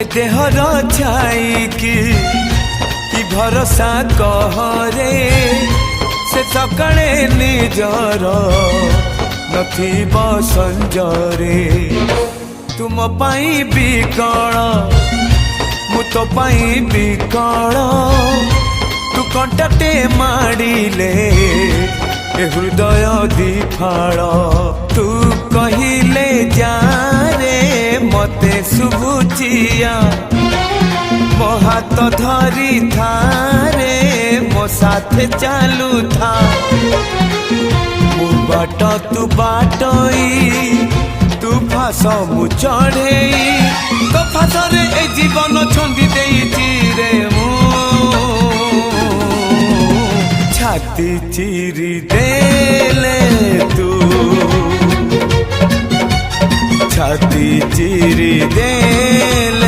There छाई कि भरोसा कहरे से सकाळे निजर नथिब संजरे तुम पाई बिकल मु तो पाई बिकल तू कंटाटे माड़िले हृदय दिफाल तू कहिले जारे मते शुभुचिया मो हाथ धरी थारे मो साथे चालू था मु बाट तू बाटई तू फास मु चढ़ई तो फासरे ए जीवन छंदी देइछि रे मु छाती चिरी देले तू छाती चिरी देले।